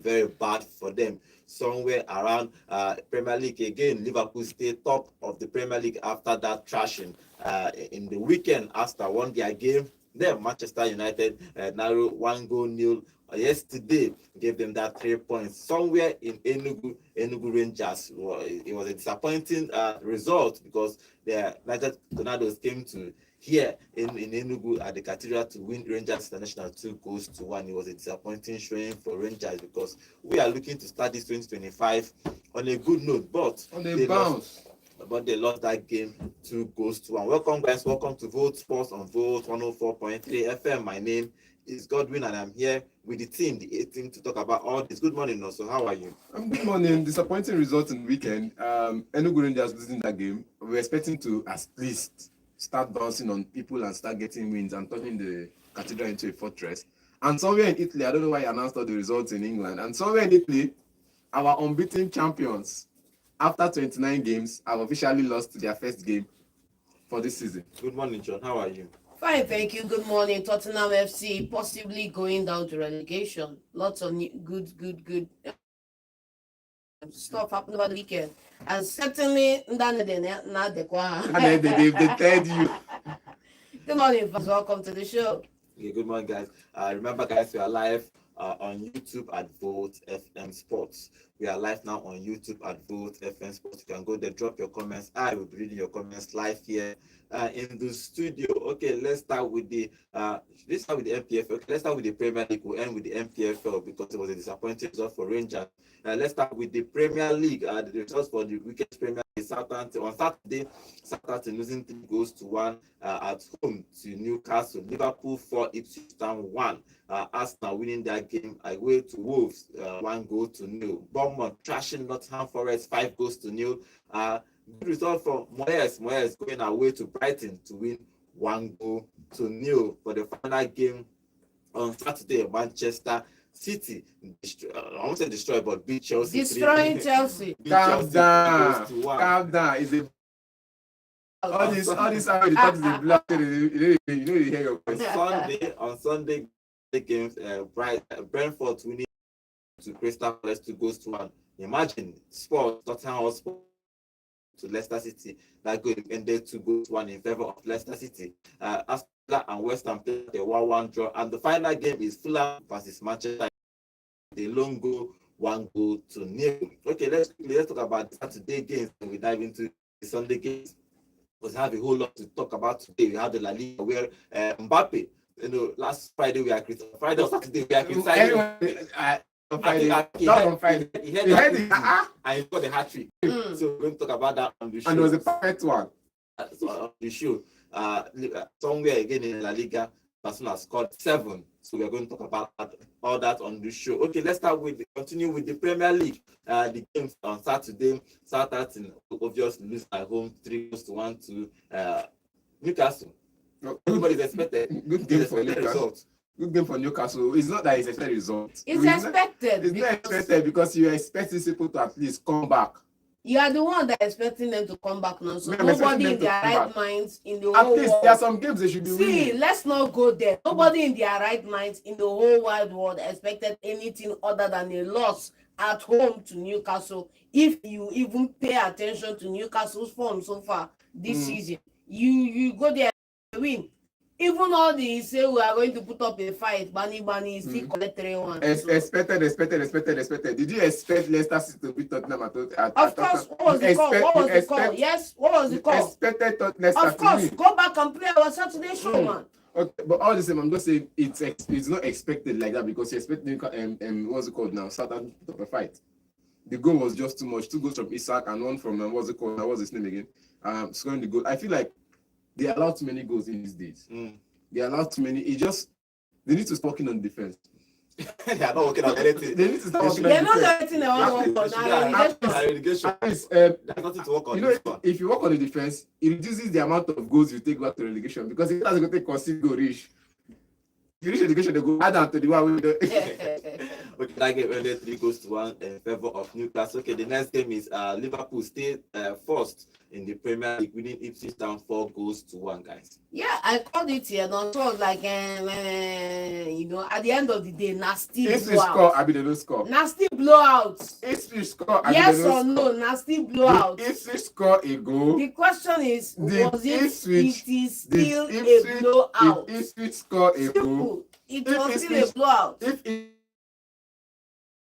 very bad for them. Somewhere around Premier League again, Liverpool stay top of the Premier League after that trashing in the weekend after won their game. Then Manchester United narrow 1-0 yesterday, gave them that 3 points. Somewhere in Enugu Rangers, it was a disappointing result because the United Tornadoes came to here in Enugu at the Cathedral to win Rangers International 2-1. It was a disappointing showing for Rangers because we are looking to start this 2025 on a good note, but on the bounce. But they lost that game 2-1. Welcome, guys. Welcome to Vote Sports on Vote 104.3 FM. My name is Godwin, and I'm here with the team, the A team, to talk about all this. Good morning, also. How are you? Good morning. Disappointing result in the weekend. Enugu Rangers losing that game. We're expecting to at least start bouncing on people and start getting wins and turning the Cathedral into a fortress. And somewhere in Italy, I don't know why I announced all the results in England. And somewhere in Italy, our unbeaten champions, after 29 games, have officially lost their first game for this season. Good morning, John. How are you? Fine, thank you. Good morning. Tottenham FC possibly going down to relegation. Lots of good stuff happened over the weekend. And certainly, they tell you. Good morning, welcome to the show. Yeah, good morning, guys. Remember, guys, we are live on YouTube at Vote FM Sports. We are live now on YouTube at Vote FM Sports. You can go there, drop your comments. I will be reading your comments live here in the studio. Okay, let's start with the MPFL. Okay, let's start with the Premier League. We'll end with the MPFL because it was a disappointing result for Rangers. Let's start with the Premier League. The results for the weekend Premier League. Southampton on Saturday, Southampton losing 3-1 at home to Newcastle. Liverpool 4, Ipswich Town 1. Arsenal winning that game away to Wolves 1-0. Bournemouth trashing Nottingham Forest 5-0. Good result for Moyes going away to Brighton to win 1-0 for the final game on Saturday. Manchester City, I won't say destroy, but beat Chelsea. Destroying Chelsea. Calm down. Is it all this how you talk to the black? You hear your voice. On Sunday, the games, Brentford winning to Crystal Palace 2-1. Imagine Tottenham Hotspur to Leicester City. That game ended 2-1 in favor of Leicester City. Aston Villa and West Ham played a 1-1 draw, and the final game is Fulham versus Manchester. The long goal 1-0. Okay, let's talk about the Saturday games and we dive into the Sunday games. We have a whole lot to talk about today. We have the La Liga where Mbappe, last Friday we are criticizing. Friday or Saturday we are criticizing. On Friday. He had it, and he got the hattrick. So we're going to talk about that on the show. And it was a perfect one. On the show, somewhere again in La Liga, Barcelona scored 7. So we're going to talk about all that on the show. Okay, let's continue with the Premier League. The games on Saturday, Southampton obviously lose at home 3-1 to Newcastle. Everybody's expected. Good game for Newcastle. Good game for Newcastle. It's not that it's expected result. It's expected. It's not expected because you expect these people to at least come back. You are the one that expecting them to come back now. So nobody in their right minds in the at whole least world. there are some games they should be winning. See, let's not go there. Nobody in their right minds in the whole wide world expected anything other than a loss at home to Newcastle. If you even pay attention to Newcastle's form so far this season, you go there and win. Even all these say we are going to put up a fight, Bani is still collect 3-1. Expected. Did you expect Leicester City to beat Tottenham at Of course. What was the call? What was the call? Yes, what was the call? Expected Leicester Of course, to win. go back and play our Saturday show, man. Okay, but all the same, I'm just saying it's not expected like that because you expect what's it called now? Southampton to put up a fight. The goal was just too much. 2 goals from Isak and 1 from what's it called? Now what's his name again? Scoring the goal. I feel like they allow too many goals in these days. They allow too many. They need to start working on defense. They are not working on anything. They need to start working on They're defense. not letting them work on Relegation. There's nothing to work on. if you work on the defense, it reduces the amount of goals you take back to relegation because if that's going to take concede goal reach. You reach relegation, they go add down to the one with the Okay, that game earlier 3 goals to 1 in favor of Newcastle. Okay, the next game is Liverpool stayed first in the Premier League, winning Ipswich Town 4 goals to 1, guys. Yeah, I called it here. No, so like, at the end of the day, nasty Ipswich score, blowout. I mean they don't score. Nasty blowout. Ipswich score, I Yes mean they or don't no, score. nasty blowout. Did Ipswich score a goal? The question is, Did was it? Ipswich- It is Did still a Ipswich- blowout. Did Ipswich score a goal? Simple. It If was still a Ipswich- blowout. If it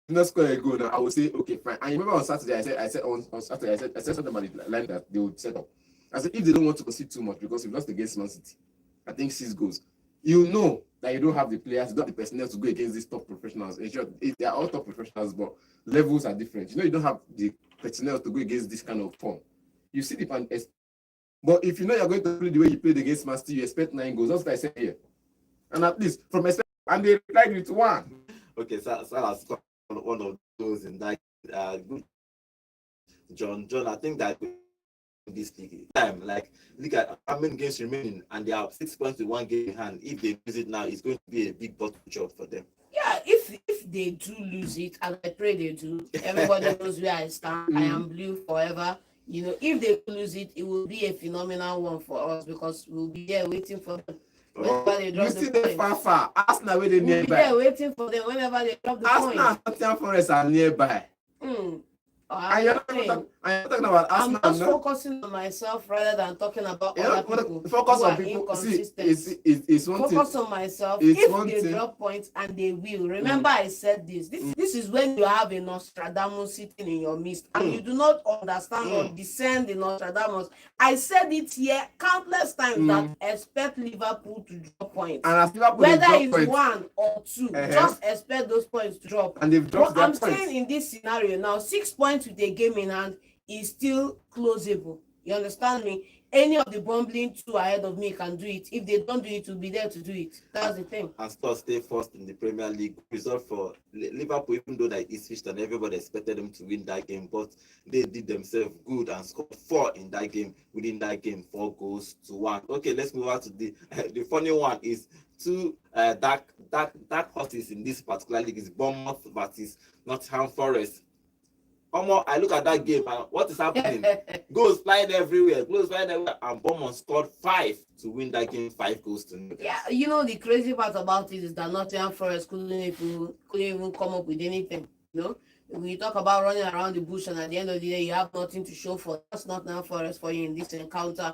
did not score a goal now, I would say okay, fine. And you remember on Saturday, I said on Saturday, I said something about the line that they would set up. I said if they don't want to concede too much because we've lost against Man City, I think 6 goals. You know that you don't have the players, you don't have the personnel to go against these top professionals. In short, they are all top professionals, but levels are different. You know you don't have the personnel to go against this kind of form. You see the fan, but if you know you're going to play the way you played against Man City, you expect 9 goals. That's what I said here. And at least from expect, and they replied with 1. Okay, Salah scored one of those in that good. John, I think that this league time, like look at how many games remaining, and they have 6 points with 1 game in hand. If they lose it now, it's going to be a big bottle job for them. Yeah, if they do lose it, and I pray they do, everybody knows where I stand. I am blue forever. If they lose it, it will be a phenomenal one for us because we'll be there waiting for them. Whenever they drop You the see them points. far. Arsenal where they We'll be nearby. there waiting for them whenever they drop the Arsenal points. and Nottingham Forest are nearby. And you're not talking about I'm Arsenal. just focusing on myself rather than talking about other people. Focus who on are people. See, inconsistent. it's one thing. Focus on myself. It's If one they thing. drop points, and they will, remember I said this. This is when you have a Nostradamus sitting in your midst and you do not understand or discern the Nostradamus. I said it here countless times that expect Liverpool to drop points. And as Liverpool Whether drop it's points, 1 or 2, just expect those points to drop. and they've dropped But I'm their points. saying in this scenario now, 6 points with a game in hand is still closable. You understand me? Any of the bumbling 2 ahead of me can do it. If they don't do it, we'll be there to do it. That's the thing. And Spurs stay first in the Premier League. Result for Liverpool, even though that is switched and everybody expected them to win that game, but they did themselves good and scored 4 in that game. Within that game, 4 goals to 1. Okay, let's move on to the funny one is 2 dark horses in this particular league is Bournemouth versus Nottingham Forest. I look at that game and what is happening? Goals flying everywhere, and Bournemouth scored 5 to win that game, 5 goals to 0. Yeah, the crazy part about it is that Nottingham Forest couldn't even come up with anything. When you talk about running around the bush and at the end of the day you have nothing to show for, that's Nottingham Forest for you in this encounter.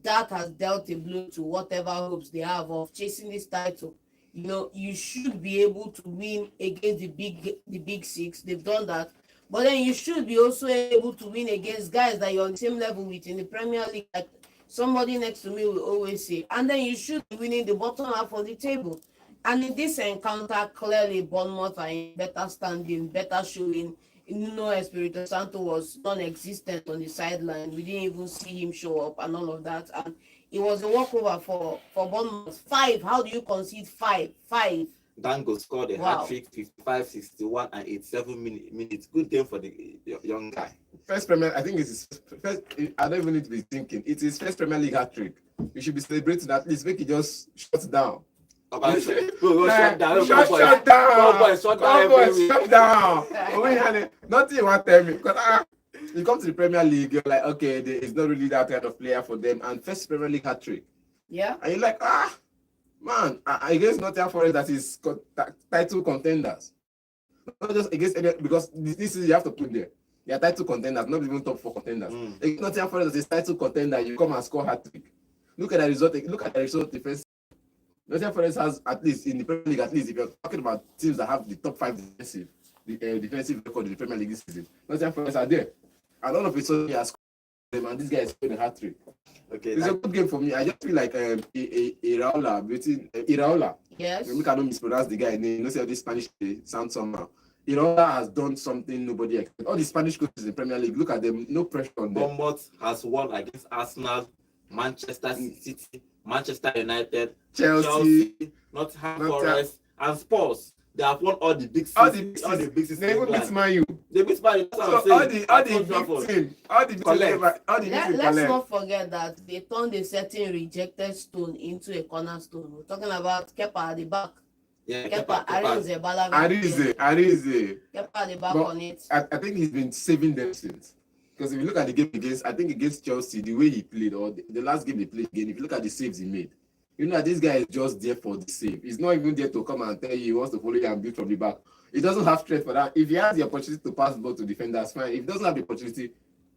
That has dealt a blow to whatever hopes they have of chasing this title. You should be able to win against the big 6. They've done that. But then you should be also able to win against guys that you're on the same level with in the Premier League. Like somebody next to me will always say. And then you should be winning the bottom half of the table. And in this encounter, clearly Bournemouth are in better standing, better showing. Espirito Santo was non-existent on the sideline. We didn't even see him show up and all of that. And it was a walkover for Bournemouth. 5. How do you concede 5? 5. Dango scored a hat-trick, 55, 61, and 87 minutes. Good game for the young guy. First Premier, I think it's his first. I don't even need to be thinking. It's his first Premier League hat-trick. You should be celebrating at least. Make it just shut down. Shut down. Shut down. Nothing you want to tell me. Because you come to the Premier League, you're like, okay, it's not really that kind of player for them. And first Premier League hat-trick. Yeah. And you're like, man, against Nottingham Forest that is title contenders. Not just against any, because this is you have to put there. They are title contenders, not even top 4 contenders. Against Nottingham Forest is title contender, you come and score hat-trick. Look at the result defense. Nottingham Forest has, at least in the Premier League, at least if you're talking about teams that have the top 5 defensive record in the Premier League this season, Nottingham Forest are there. And all of a sudden he has scored them, and this guy is scoring a hat-trick. Okay, it's a good game for me. I just feel like Iraola. Yes. We cannot mispronounce the guy name. You know, say this Spanish sound somehow. Iraola has done something nobody expected. All the Spanish coaches in the Premier League, look at them, no pressure on them. Bournemouth has won against Arsenal, Manchester City, Manchester United, Chelsea, Nottingham Forest, and Spurs. They have won all the big six. All the big six. They even beat Man U. They beat Man U. So all the Let's not forget that they turned a certain rejected stone into a cornerstone. We're talking about Kepa at the back. Yeah, Kepa Arinze Balaga. Arize. Kepa at the back But on it. I think he's been saving them since. Because if you look at the game against, I think against Chelsea, the way he played, or the last game they played again, if you look at the saves he made, you know that this guy is just there for the save. He's not even there to come and tell you he wants to follow you and build from the back. He doesn't have strength for that. If he has the opportunity to pass the ball to defenders, fine. If he doesn't have the opportunity,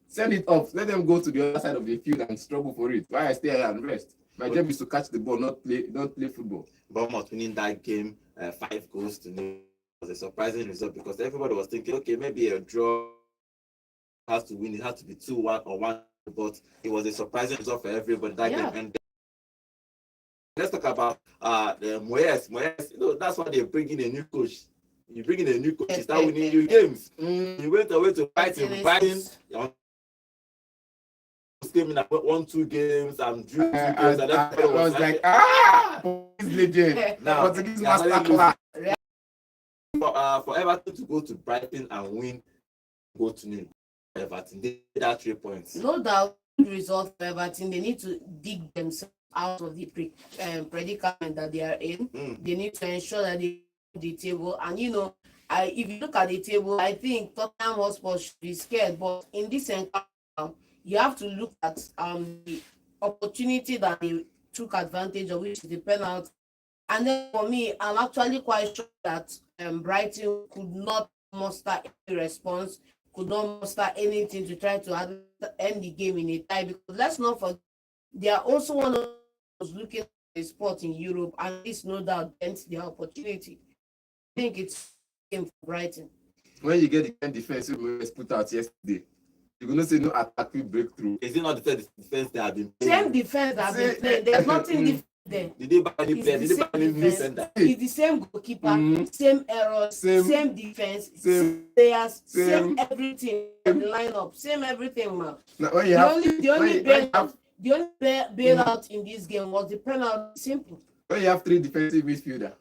send it off. Let them go to the other side of the field and struggle for it. Why I stay here and rest? My job is to catch the ball, not play football. Bournemouth winning that game 5-0 was a surprising result because everybody was thinking, okay, maybe a draw has to win. It has to be 2-1 or 1, but it was a surprising result for everybody. That game ended. Let's talk about the Moyes. Moyes, you know, that's why they're bringing a new coach. You bring in a new coach, you start winning new games. You went away to Brighton. Came in and 1-2 games and drew 2 games. And I was like, he's legend. Now, Portuguese master class. For Everton to go to Brighton and win, go to nil. Everton, they did that 3 points. No doubt, good result for Everton. They need to dig themselves out of the predicament that they are in. They need to ensure that they the table. And you know, if you look at the table, I think Tottenham Hotspur should be scared. But in this encounter, you have to look at the opportunity that they took advantage of, which is the penalty. And then for me, I'm actually quite sure that Brighton could not muster any response, could not muster anything to try to end the game in a tie. Because let's not forget, they are also one of those looking at the sport in Europe, and this no doubt bent their opportunity. I think it's game for Brighton. When you get the kind of defense we put out yesterday, you're going to say no attacking breakthrough. Is it not the defense that have been playing? Same defense that have been playing. There's nothing different there. Did they buy any player? Did they buy any new center? It's the same goalkeeper, same errors, same defense, same players, same everything. The lineup, same everything, man. Now, when you have, The only bailout in this game was the penalty. Simple. When you have 3 defensive midfielders.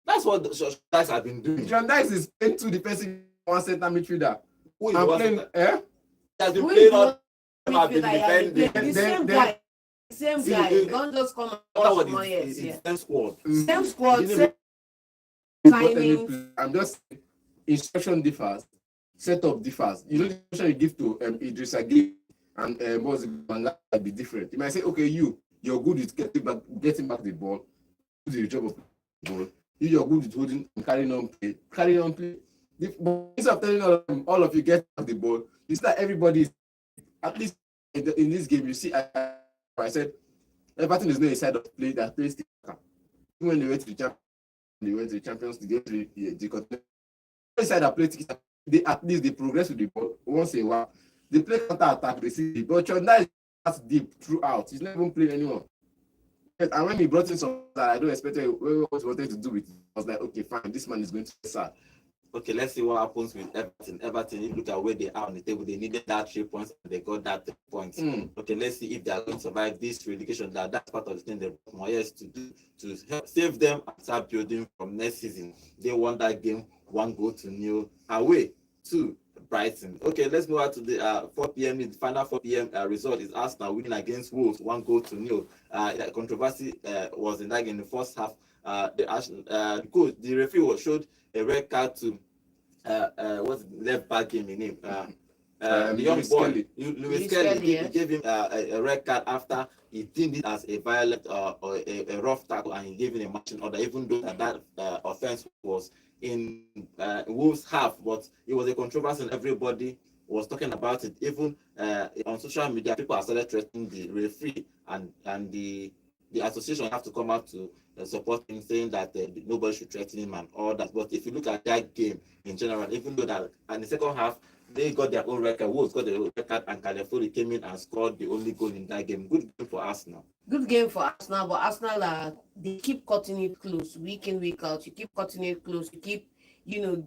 That's what the guys have been doing. John Dice is playing 2 defensive, 1 center midfielder. Who is I'm one playing, center? He has been playing on. Have been defending. The same guy. Same guy. Don't just come and my ears. Same squad. Same squad. Same signings. I'm just instruction differs, setup differs. You know the instruction you give to Idris Agi and what's it be different. You might say, okay, you're good with getting back the ball, do the job of the ball. You're good with holding and carrying on play. Instead of telling all of you get back the ball, you see that everybody is, at least in this game, you see, I said, Everton is not a side of play that plays the when they went to the Champions League, the continent. Side that play they at least they progress with the ball once in a while. They play counter attack, they see the ball. Chonda is deep throughout. He's never played anyone. And when he brought in some that I don't expect what he wanted to do with it, I was like, okay, fine, this man is going to be sad. Okay, let's see what happens with Everton. Everton, you look at where they are on the table. They needed that 3 points, and they got that 3 points. Okay, let's see if they are going to survive this relegation. That's part of the thing that Moyes to do to help save them and start building from next season. They won that game 1-0 away to Brighton. Okay, let's move on to the 4 p.m. The final 4 p.m. Result is Arsenal winning against Wolves 1-0. The controversy was in that game in the first half. The referee showed a red card to what's the left back game in him? The young boy, Lewis Kelly. He gave him a red card after he deemed it as a violent or a rough tackle, and he gave him a matching order, even though that offense was in Wolves' half. But it was a controversy, and everybody was talking about it. Even on social media, people have started threatening the referee, and the association have to come out to support him, saying that nobody should threaten him and all that. But if you look at that game in general, even though that in the second half they got their own record, Wolves got their own record, and Calafori came in and scored the only goal in that game. Good game for Arsenal. Good game for Arsenal, but Arsenal they keep cutting it close week in, week out. You keep cutting it close. You keep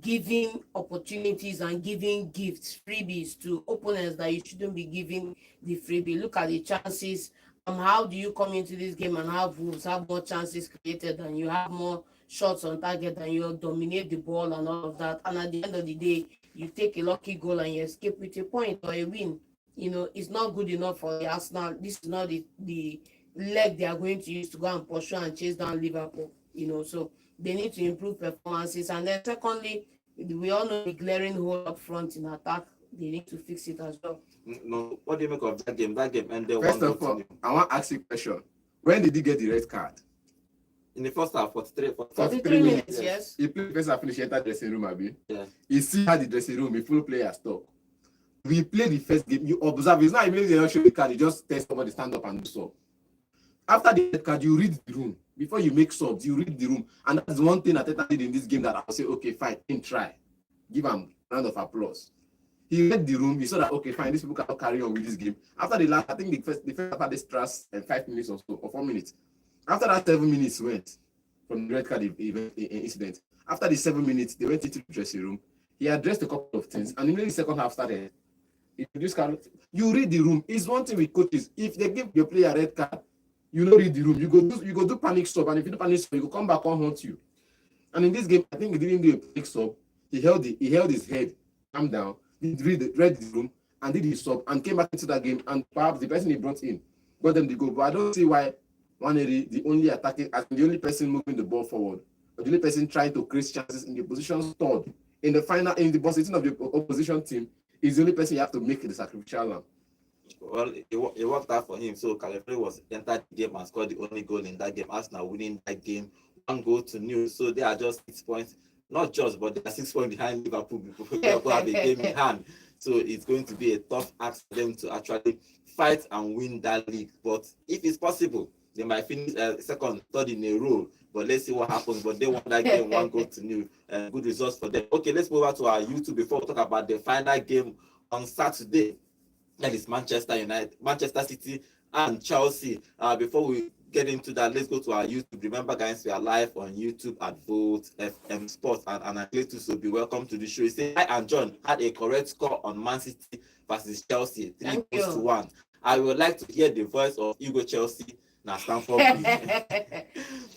giving opportunities and giving gifts, freebies to opponents that you shouldn't be giving the freebie. Look at the chances. How do you come into this game and have Wolves have more chances created than you, have more shots on target than you, dominate the ball and all of that, and at the end of the day you take a lucky goal and you escape with a point or a win? It's not good enough for the Arsenal. This is not the leg they are going to use to go and pursue and chase down Liverpool. So they need to improve performances. And then secondly, we all know the glaring hole up front in attack. They need to fix it as well. No, what do you make of that game? That game ended First 1 of all, I want to ask you a question. When did he get the red card? in the first half, 43 43 minutes, yes. He played first half, finish, enter dressing room, Abi. Yeah. You see how the dressing room, a full players talk. We play the first game, you observe, it's not immediately they don't show the card, you just test somebody, stand up and do so. After the red card, you read the room. Before you make subs, you read the room. And that's one thing Ateta did in this game that I'll say, okay, fine, try. Give him a round of applause. He read the room, he saw that, okay, fine, these people cannot carry on with this game. After the last, I think the first after this trust 5 minutes or so, or 4 minutes. After that 7 minutes went from the red card incident. After the 7 minutes, they went into the dressing room. He addressed a couple of things, and immediately the second half started. You read the room. It's one thing with coaches. If they give your player a red card, you don't read the room. You go do panic stop, and if you do panic stop, you go come back and haunt you. And in this game, I think he didn't do a panic stop. He held his head, calmed down, he read the room, and did his stop, and came back into that game. And perhaps the person he brought in got them the goal. But I don't see why Nwaneri, the only attacking, as the only person moving the ball forward, or the only person trying to create chances in the position third in the final, in the position of the opposition team, is the only person you have to make the sacrificial lamb. Well, it worked out for him. So California was entered the game and scored the only goal in that game. Arsenal winning that game 1-0. So they are just 6 points, not just, but they are 6 points behind Liverpool. Liverpool have a game in hand. So it's going to be a tough ask for them to actually fight and win that league. But if it's possible, they might finish second, third in a row. But let's see what happens. But they won that game 1-0. Good results for them. Okay, let's move over to our YouTube before we talk about the final game on Saturday. That is Manchester City and Chelsea. Before we get into that, let's go to our YouTube. Remember, guys, we are live on YouTube at Volt FM Sports, and Anacletus will be welcome to the show. He said, I and John had a correct score on Man City versus Chelsea, 3-1. I would like to hear the voice of Hugo Chelsea. Now, Stanford.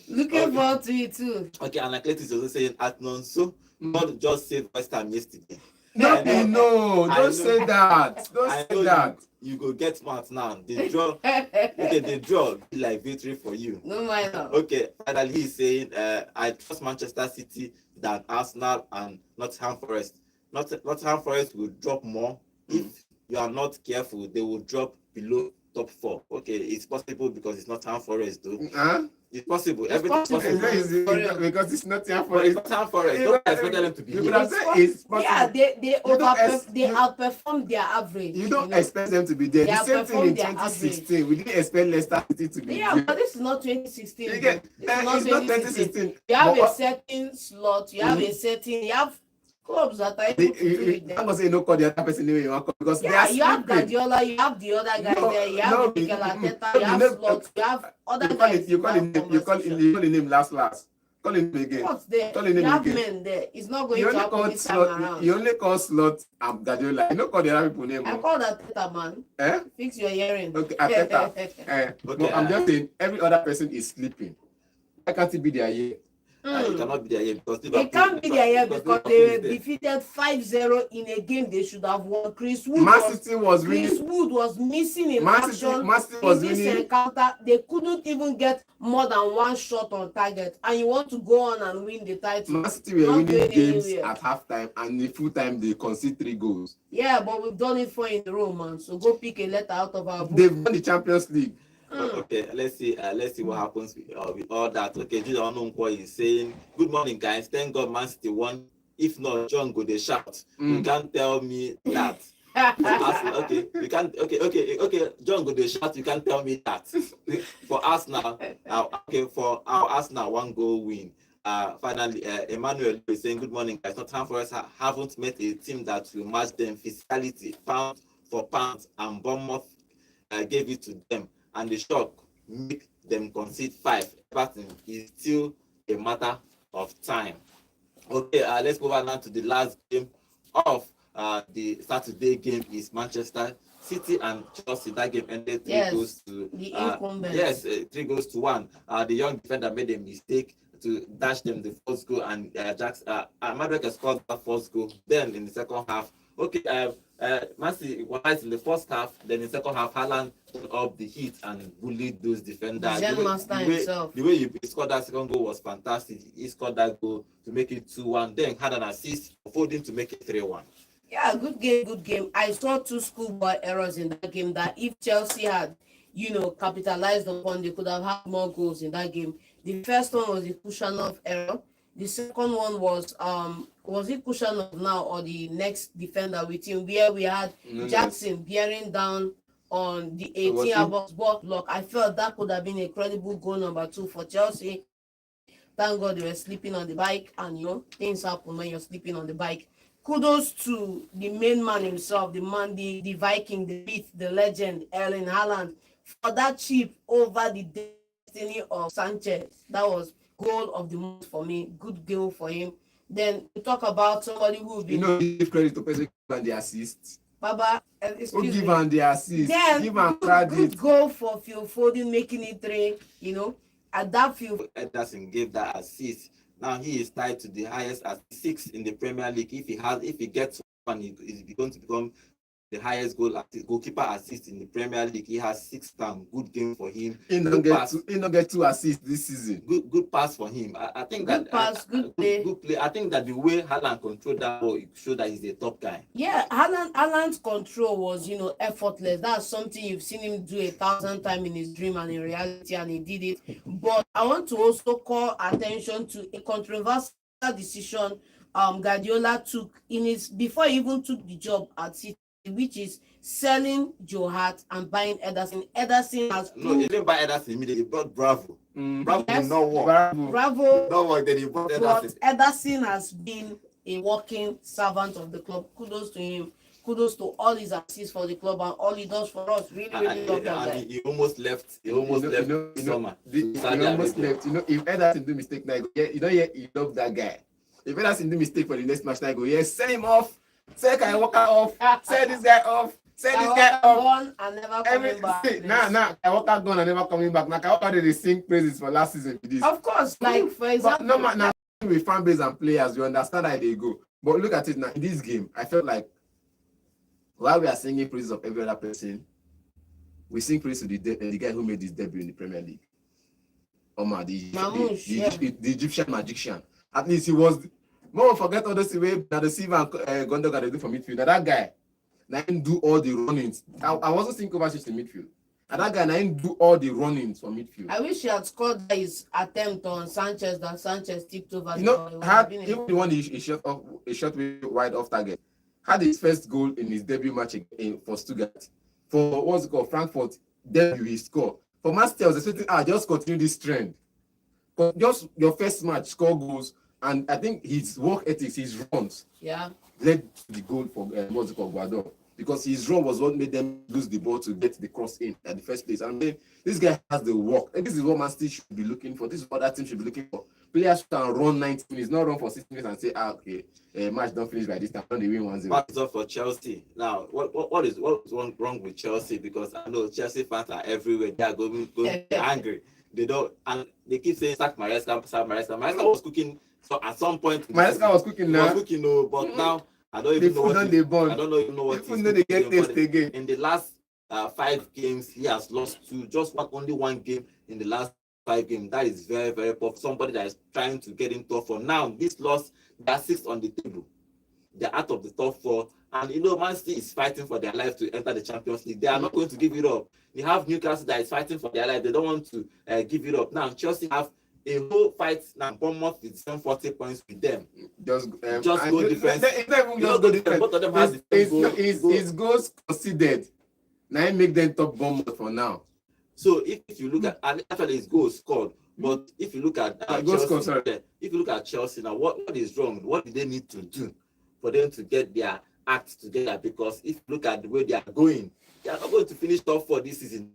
Looking forward to it too. Okay, Anacletus is also saying, at Nonso, God just saved West Ham yesterday. No, don't say that. Don't say that. You go get smart now. The draw, okay, the draw be like victory for you. No mind. Okay, finally he's saying, I trust Manchester City than Arsenal and Nottingham Forest. Nottingham Forest will drop more. If you are not careful, they will drop below top 4. Okay, it's possible because it's Nottingham Forest though. It's possible. Everything's possible. Because it's not time for But it's Nottingham Forest. Don't expect them to be here. It's possible. Yeah, they outperform their average. You don't expect them to be there. They The same thing in outperform their 2016. We didn't expect Leicester City to be Yeah, there. but this is not 2016. You get, This is it's not 2016. You have But a certain slot. You have a certain. You have clubs that are able to do it. I'm gonna say no call the other person anyway you want because they Yeah, are you have sleeping. Guardiola, you have the other guy there, you have No, Mikel no, Arteta, no, you have no, slots, you have other You call guys. it, you call in that him, you call him last. Call him again. What's there? Call him You have again. men there. It's not going You to only happen call this time slot. around. You only call slot Guardiola. You don't call the other people name. I call that Arteta, man. Eh? Fix your hearing. Okay, Arteta. Okay, No, I'm just saying every other person is sleeping. Why can't it be there here? You cannot be there yet because They can't be there yet because they were defeated 5-0 in a game they should have won. Chris Wood was missing in action in this encounter. They couldn't even get more than one shot on target, and you want to go on and win the title. Man City were winning games at halftime, and in full time they concede 3 goals. Yeah, but we've done it 4 in a row, man. So go pick a letter out of our book. They've won the Champions League. Okay, let's see what happens with all that. Okay, Judah Onunkwo is saying, good morning, guys. Thank God Man City won. If not, John go they shout. You can't tell me that. Okay, you can't. Okay. John go they shout. You can't tell me that. For Arsenal, for our Arsenal 1-goal win. Finally, Emmanuel is saying, good morning, guys. Nottingham Forest haven't met a team that will match them physicality, pound for pound, and Bournemouth gave it to them. And the shock make them concede 5. Everton is still a matter of time. Okay, let's go over now to the last game of the Saturday game is Manchester City and Chelsea. That game ended 3 goals to the incumbents. Yes, 3 goals to 1. The young defender made a mistake to dash them the first goal, and Madueke scored that first goal. Then in the second half, okay, Man City was in the first half, then in the second half, Haaland turned up the heat and bullied those defenders. Zen master himself. The way he scored that second goal was fantastic. He scored that goal to make it 2-1, then had an assist for Foden to make it 3-1. Yeah, good game, good game. I saw two schoolboy errors in that game that if Chelsea had, capitalized upon, they could have had more goals in that game. The first one was the Kushanov error. The second one was it Kushanov now or the next defender with him, where we had Jackson bearing down on the 18 box block. I felt that could have been a credible goal number 2 for Chelsea. Thank God they were sleeping on the bike, and things happen when you're sleeping on the bike. Kudos to the main man himself, the man, the Viking, the beat, the legend, Erling Haaland, for that chip over the destiny of Sanchez. That was goal of the month for me. Good goal for him. Then we talk about somebody who will be. Give credit to person and the assist. Baba, excuse give me. him the assist. Then Give him credit. Good goal for Phil Foden making it 3. At that Phil Ederson gave that assist. Now he is tied to the highest at 6 in the Premier League. If he gets one, he's going to become the highest goalkeeper assist in the Premier League. He has 6 times. Good game for him. He don't get 2 assists this season. Good pass for him. I think good that pass, good play. Good play. I think that the way Haaland controlled that ball, it showed that he's a top guy. Yeah, Haaland's control was effortless. That's something you've seen him do 1,000 times in his dream and in reality, and he did it. But I want to also call attention to a controversial decision Guardiola took before he even took the job at City, which is selling Joe Hart and buying Ederson. Ederson has he didn't buy Ederson immediately. He bought Bravo. Bravo yes, did not work. Bravo. No work. Then he bought Ederson. But Ederson has been a working servant of the club. Kudos to him. Kudos to all his assists for the club and all he does for us. Really love that guy. He almost left. He almost left summer. He almost left. If Ederson do mistake now, he love that guy. If Ederson do mistake for the next match, I go, yes, send him off. Say Kyle Walker off. Send this guy off. Send this guy off. Gone and never coming back. Kyle Walker gone and never coming back. Now Kyle Walker did sing praises for last season. Of course, like for example, now with fan base and players, you understand how they go. But look at it now. In this game, I felt like while we are singing praises of every other person, we sing praise to the guy who made his debut in the Premier League. Omar, the Egyptian magician. At least he was. More forget all those way that the Silva and Gundogan they do for midfield. Now that guy, now he do all the runnings. I wasn't thinking about in midfield. And that guy now he do all the runnings for midfield. I wish he had scored his attempt on Sanchez that Sanchez tipped over. Even the one he shot wide off target. Had his first goal in his debut match for Stuttgart. For what's it called? Frankfurt debut he scored. For Master, I was expecting just continue this trend. But just your first match, score goals. And I think his work ethics, his runs, led to the goal for what's it called, Guardiola, because his run was what made them lose the ball to get the cross in at the first place. And then this guy has the work. And this is what Man City should be looking for. This is what that team should be looking for. Players can run 90 minutes, not run for 60 minutes and say, okay, match don't finish by this time. They win 1-0. What's up for Chelsea now? What is wrong with Chelsea? Because I know Chelsea fans are everywhere. They are going angry. They don't, and they keep saying sack Maresca. Maresca was cooking. So at some point, Maresca was cooking now. But now I don't even know what. I don't even know what. Even though they get this again. In the last 5 games, he has lost 2. Just only 1 game in the last 5 games. That is very, very poor. Somebody that is trying to get in top 4. Now this loss, they are 6th on the table. They're out of the top 4, and Man City is fighting for their life to enter the Champions League. They are not going to give it up. They have Newcastle that is fighting for their life. They don't want to give it up. Now Chelsea have a whole fight now. Bournemouth with 40 points with them. Just go defense. Just go defense. Both of them has the his goals conceded. Now he make them top Bournemouth for now. So if you look at actually his goals scored, but if you look at Chelsea now, what is wrong? What do they need to do for them to get their act together? Because if you look at the way they are going, they are not going to finish top 4 this season.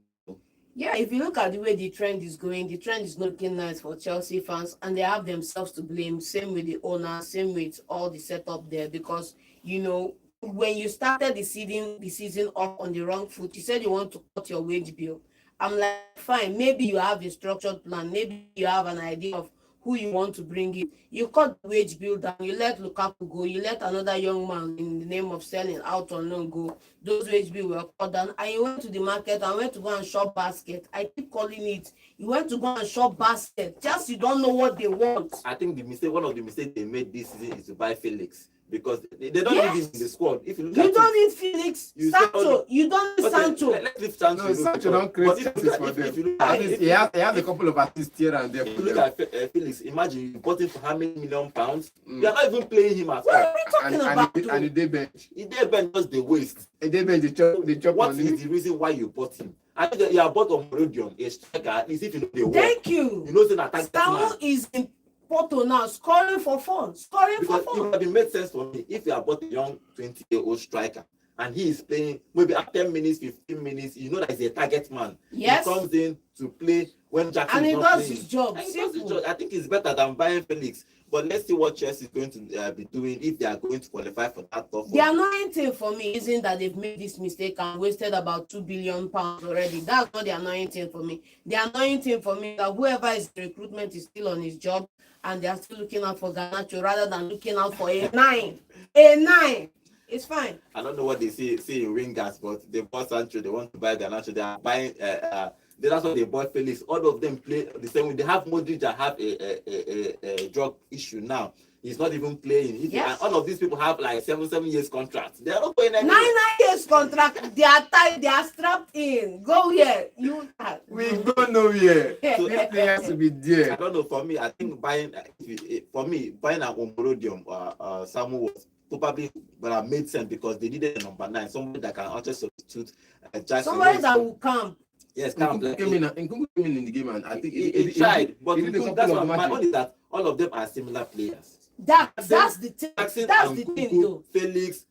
Yeah, if you look at the way the trend is going, the trend is not looking nice for Chelsea fans, and they have themselves to blame. Same with the owner, same with all the setup there. Because when you started the season off on the wrong foot, you said you want to cut your wage bill. I'm like, fine, maybe you have a structured plan, maybe you have an idea of who you want to bring in. You cut the wage bill down, you let Lukaku go, you let another young man in the name of selling out on loan go. Those wage bill were cut down, and you went to the market and went to go and shop basket. I keep calling it. You went to go and shop basket. Just you don't know what they want. I think one of the mistakes they made this season is to buy Felix, because they don't need him in the squad. If you look You at don't it, need Felix, Sancho. You don't need Sancho. Let's leave Sancho. No, Sancho don't create chances for them. At least he has a couple of assists here and there. If you look at Felix, imagine you bought him for how many million pounds? You are not even playing him at What all. are we talking about? And the day bench. He did just the waste. A day bench, they chop What on is him. the reason why you bought him? I think you have bought on Morodion, a striker, at least if you know the work. Thank you. You know, say that Samu is in Porto now, scoring for fun. Scoring for because it fun. would have made sense for me if you have bought a young 20-year-old striker and he is playing maybe at 10 minutes, 15 minutes, you know that he's a target man. Yes. He comes in to play when Jackson And is he not does playing. his job. And he does his Simple. job. I think it's better than buying Felix. But let's see what Chelsea is going to be doing if they are going to qualify for that top The four. annoying thing for me isn't that they've made this mistake and wasted about £2 billion already. That's not the annoying thing for me. The annoying thing for me is that whoever is in recruitment is still on his job and they are still looking out for Garnacho rather than looking out for a 9. A 9. It's fine. I don't know what they see in wingers, but they bought Sancho, they want to buy Garnacho, they are buying that's why they bought Felix. All of them play the same way. They have Modric that have a drug issue now. He's not even playing. Yes. And all of these people have like 7 years contracts. They are not going anywhere. 9 years contract. They are tied. They are strapped in. Go here. You. We go nowhere. So, These players to be I there. don't know. For me, I think buying an Omorodium Samu was probably made sense because they needed a number 9, somebody that can actually substitute Jackson. Somebody that will come. Yes, Nkunku came in the game, and I think he tried, but he did a Nkunku, couple that's of what my matches. own is that all of them are similar players. That's the thing. Jackson That's and the Nkunku, thing, though. Felix,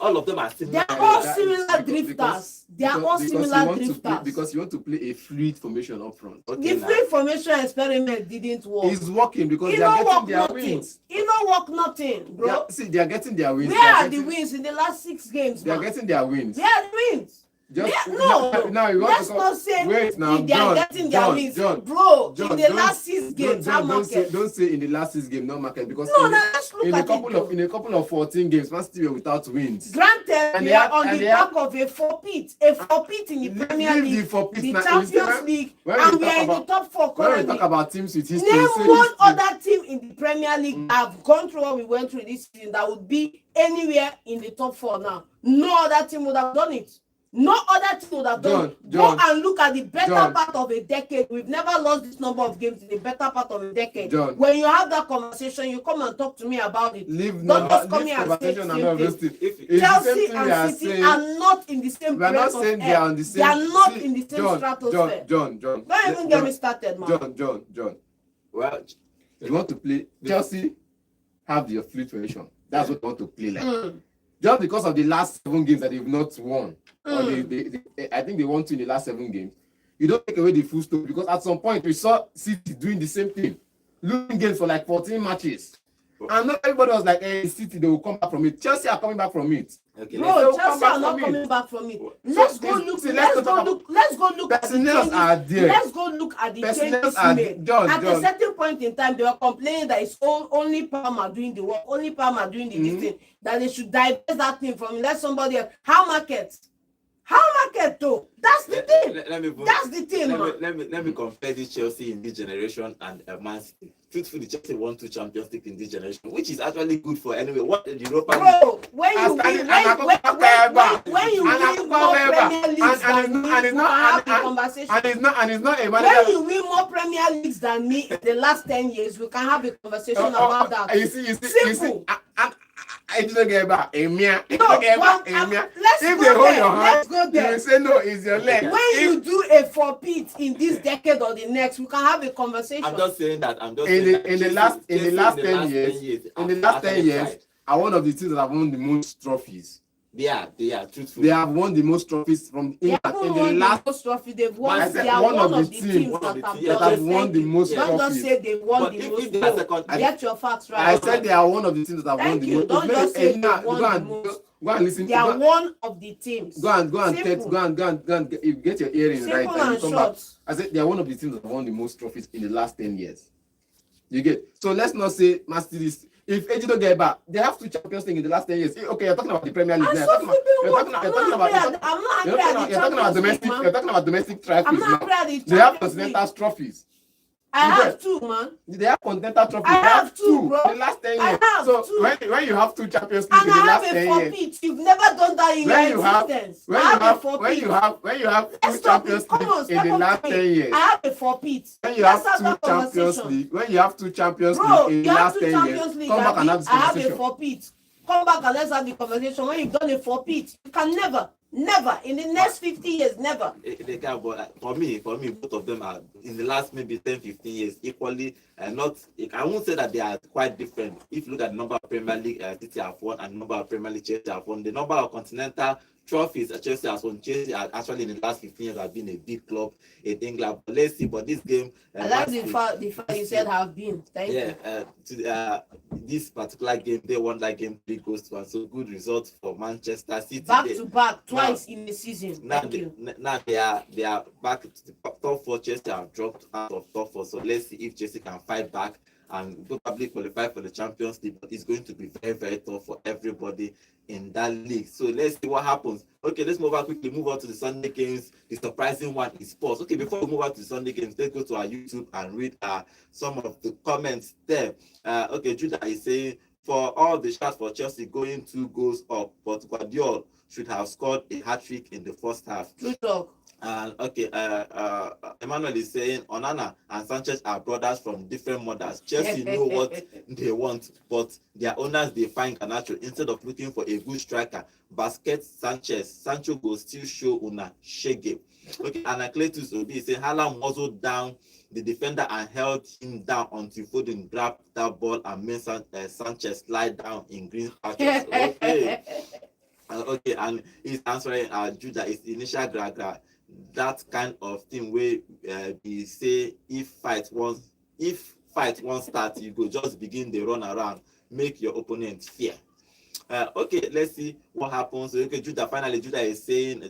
all of them are They similar. are all that- similar because- drifters. They are because- all because similar you want to drifters. because you want to play a fluid formation up front. Okay, The now. free formation experiment didn't work. It's working because It they are don't getting work their nothing. wins. It don't work nothing, bro. They are getting their wins. Where are the wins in the last 6 games, They are man? getting their wins. Where are the wins? Just No, you want let's to not say wait now. if they are getting their wins. Bro, in the don't- last 6 games, how market? Don't say in the last 6 games, not market, because No, now let's look in at a couple of 14 games, Man City were without wins. Granted, And we they are have- on and the they have- back of a forfeit in the Premier Leave League, the forfeit the now. Champions League, when we and we talk are in the about- top 4 When we currently. talk about teams with history, Name say one history. other team in the Premier League that have gone through what we went through this season that would be anywhere in the top 4 now. No other team would have done it. No other team would have done it. John, Go and look at the better John. part of a decade. We've never lost this number of games in the better part of a decade. John. When you have that conversation, you come and talk to me about it. Leave Don't just come leave here and say conversation the and same all those thing. things. If- It's the same Chelsea thing we are and City saying. are not in the same We are not place of saying they are on the air. same. They are not See, in the same John, stratosphere. John. Don't even get me started, man. John. Well, You want to play Chelsea? Have your fluid formation. That's what you want to play like. Mm. Just because of the last 7 games that they've not won, or I think they won 2 in the last 7 games. You don't take away the full story because at some point we saw City doing the same thing, losing games for like 14 matches, and not everybody was like, "Hey, City, they will come back from it." Chelsea are coming back from it. okay, Bro, Let's Chelsea come are not back from coming it. back from it. So Let's go this- look. see, Let's let's go talk look. Let's go look at the Personnel changes. are there. Let's go look at the Personnel changes are made. John. At a certain point in time, they were complaining that it's only Palmer doing the work, only Palmer doing the this thing. That they should divest that thing from him. Let somebody else. How market? Though? That's the thing. Let me That's the thing, man. let me compare this Chelsea in this generation and Man City. Truthfully, Chelsea won 2 Champions League in this generation, which is actually good for anyway. What the Europa League? Bro, when you win, when you win more Premier Leagues than me, we can have the conversation. And it's not a When manager. you win more Premier Leagues than me in the last 10 years, we can have a conversation about that. You see. Simple. I didn't get back. Emia. No, well, let's If go they hold there. your Let's hand, go you there. will say no. It's your leg. When you do a forfeit in this decade or the next, we can have a conversation. I'm just saying that. In the last 10 years, are one of the teams that have won the most trophies. They are truthfully. They have won the most trophies from They England haven't in the won last. the most trophy. They've won. I They said are one one of of the the teams teams that that have have that have done won it. the Thank most you. Don't just trophies. say they won But the if most. they are second, Get your facts right. I said they are one of the teams that have won Thank the you. most. Don't just say they Go won the most. and listen. They are one of the teams. Go and Simple. get your earrings right Simple and and you come back. short. I said they are one of the teams that have won the most trophies in the last 10 years. You get. So let's not say Man City is. If AG don't get back, they have 2 Champions League in the last 10 years. Okay, you're talking about the Premier League. You're talking about domestic trophies now. They have continental trophies. I have 2, man. They have continental trophies. I have 2, bro. In the last 10 I years. have So 2. when you have 2 Champions League And in the I last have 10 a years, forfeit. You've never done that in your existence. when you have 2 Champions League in the last 10 years, I have a forfeit. when you have 2 Champions League, when you have 2 Champions League in the last 10 years, come back and have this I have a conversation. forfeit. Come back and let's have the conversation. When you've done a forfeit, you can never in the next 50 years, never. They can, but for me, both of them are in the last maybe 10, 15 years equally. Not, I won't say that they are quite different. If you look at the number of Premier League City have won and the number of Premier League Chelsea have won, the number of continental trophies Chelsea has won. Chelsea actually in the last 15 years have been a big club in England. But let's see. But this game, I like the fact you said have been. Thank you. This particular game, they won that game 3-1. So good result for Manchester City. Back to back, twice in the season. Now they are back to the top 4. Chelsea have dropped out of top 4. So let's see if Chelsea can fight back and probably qualify for the Champions League. But it's going to be very, very tough for everybody in that league. So let's see what happens. Okay, let's move on quickly. Move on to the Sunday games. The surprising one is sports. Okay, before we move on to the Sunday games, let's go to our YouTube and read some of the comments there. Okay, Judah is saying, for all the shots for Chelsea going 2 goals up, but Guardiola should have scored a hat-trick in the first half. True talk. Okay, Emmanuel is saying Onana and Sanchez are brothers from different mothers. Chelsea know what they want, but their owners they find Garnacho instead of looking for a good striker. Basket Sancho will still show una shege. Okay, and Cletus Obi is saying Haaland muzzled down the defender and held him down until Foden grabbed that ball and made Sanchez slide down in green patches. Okay. Okay, and he's answering Judah is initial gragra. That kind of thing where we say if fight won't start, you go just begin the run around, make your opponent fear. Okay, let's see what happens. Okay, Judah is saying,